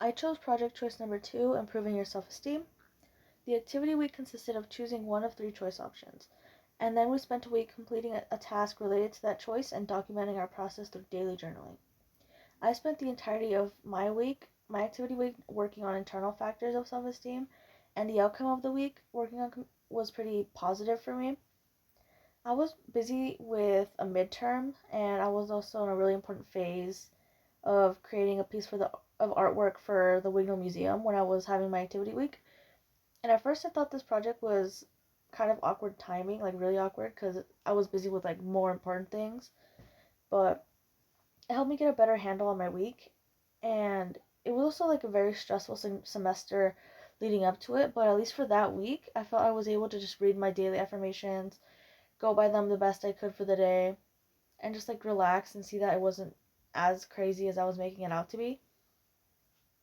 I chose project choice number 2, improving your self-esteem. The activity week consisted of choosing one of 3 choice options, and then we spent a week completing a task related to that choice and documenting our process through daily journaling. I spent the entirety of my activity week, working on internal factors of self-esteem, and the outcome of the week was pretty positive for me. I was busy with a midterm, and I was also in a really important phase of creating a piece of artwork for the Wignall Museum when I was having my activity week. And at first I thought this project was kind of awkward timing, like really awkward, because I was busy with like more important things. But it helped me get a better handle on my week, and it was also like a very stressful semester leading up to it. But at least for that week, I felt I was able to just read my daily affirmations, go by them the best I could for the day, and just like relax and see that it wasn't as crazy as I was making it out to be.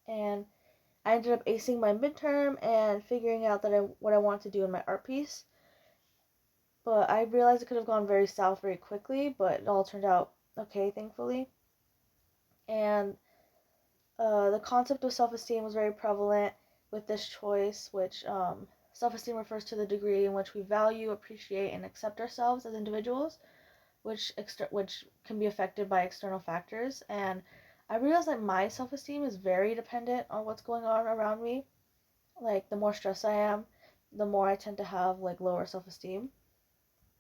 And I ended up acing my midterm and figuring out what I wanted to do in my art piece. But I realized it could have gone very south very quickly, but it all turned out okay, thankfully. And the concept of self-esteem was very prevalent with this choice, which self-esteem refers to the degree in which we value, appreciate, and accept ourselves as individuals, which can be affected by external factors. And I realized that my self-esteem is very dependent on what's going on around me. Like the more stressed I am, the more I tend to have like lower self-esteem.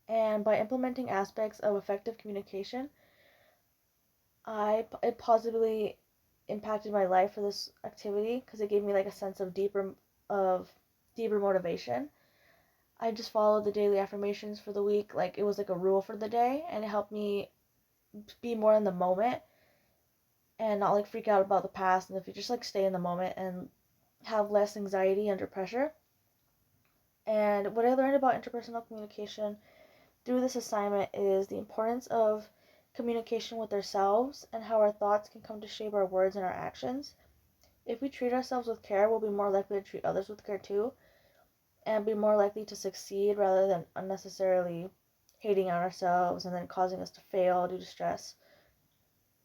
And by implementing aspects of effective communication, it positively impacted my life for this activity because it gave me like a sense of deeper motivation. I just followed the daily affirmations for the week like it was like a rule for the day, and it helped me be more in the moment and not like freak out about the past and the future. Just like stay in the moment and have less anxiety under pressure. And what I learned about interpersonal communication through this assignment is the importance of communication with ourselves and how our thoughts can come to shape our words and our actions. If we treat ourselves with care, we'll be more likely to treat others with care too, and be more likely to succeed rather than unnecessarily hating on ourselves and then causing us to fail due to stress.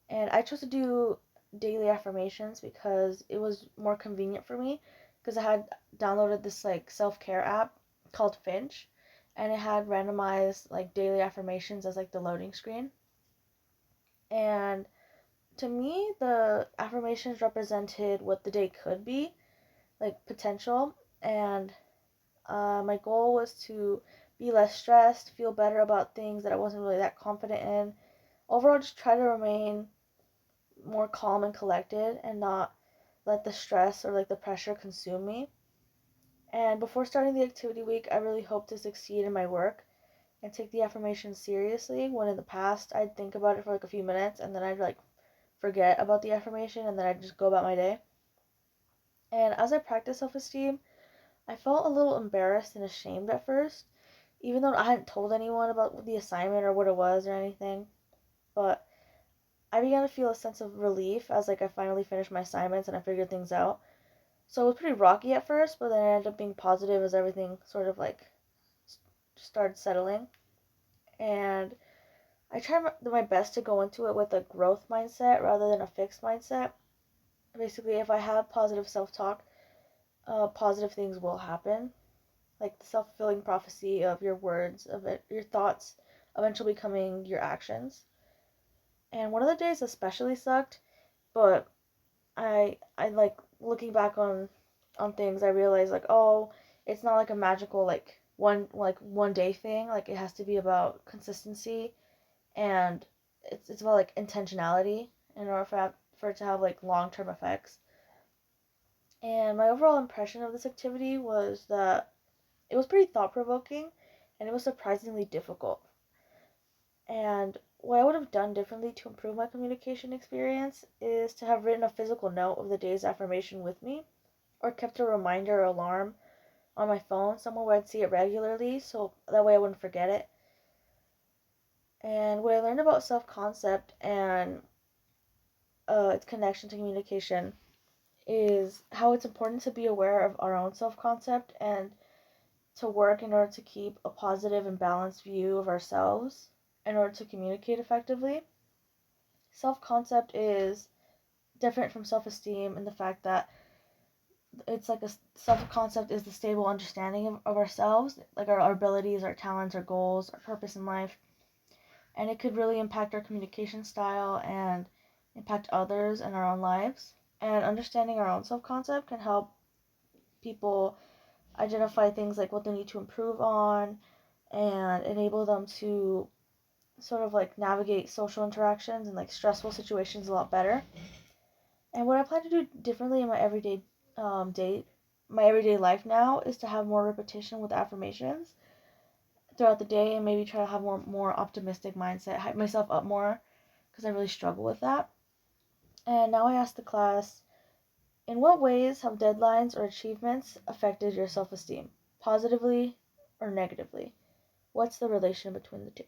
And I chose to do daily affirmations because it was more convenient for me, because I had downloaded this like self-care app called Finch, and it had randomized like daily affirmations as like the loading screen. And to me, the affirmations represented what the day could be, like potential. And my goal was to be less stressed, feel better about things that I wasn't really that confident in. Overall, just try to remain more calm and collected and not let the stress or like the pressure consume me. And before starting the activity week, I really hope to succeed in my work and take the affirmations seriously, when in the past I'd think about it for like a few minutes and then I'd like forget about the affirmation and then I'd just go about my day. And as I practiced self-esteem, I felt a little embarrassed and ashamed at first, even though I hadn't told anyone about the assignment or what it was or anything. But I began to feel a sense of relief as like I finally finished my assignments and I figured things out. So it was pretty rocky at first, but then it ended up being positive as everything sort of like started settling. And I tried my best to go into it with a growth mindset rather than a fixed mindset. Basically, if I have positive self-talk, positive things will happen. Like the self-fulfilling prophecy of your words, of it, your thoughts eventually becoming your actions. And one of the days especially sucked, but I like looking back on things, I realized like, oh, it's not like a magical one day thing. Like it has to be about consistency, and it's about like intentionality in order for it to have like long-term effects. And my overall impression of this activity was that it was pretty thought-provoking, and it was surprisingly difficult. And what I would have done differently to improve my communication experience is to have written a physical note of the day's affirmation with me, or kept a reminder or alarm on my phone somewhere where I'd see it regularly, so that way I wouldn't forget it. And what I learned about self-concept and its connection to communication is how it's important to be aware of our own self-concept and to work in order to keep a positive and balanced view of ourselves in order to communicate effectively. Self-concept is different from self-esteem in the fact that it's like a self-concept is the stable understanding of ourselves, like our abilities, our talents, our goals, our purpose in life. And it could really impact our communication style and impact others in our own lives. And understanding our own self-concept can help people identify things like what they need to improve on and enable them to sort of like navigate social interactions and like stressful situations a lot better. And what I plan to do differently in my my everyday life now is to have more repetition with affirmations throughout the day and maybe try to have more optimistic mindset, hype myself up more because I really struggle with that. And now I ask the class, in what ways have deadlines or achievements affected your self-esteem, positively or negatively? What's the relation between the two?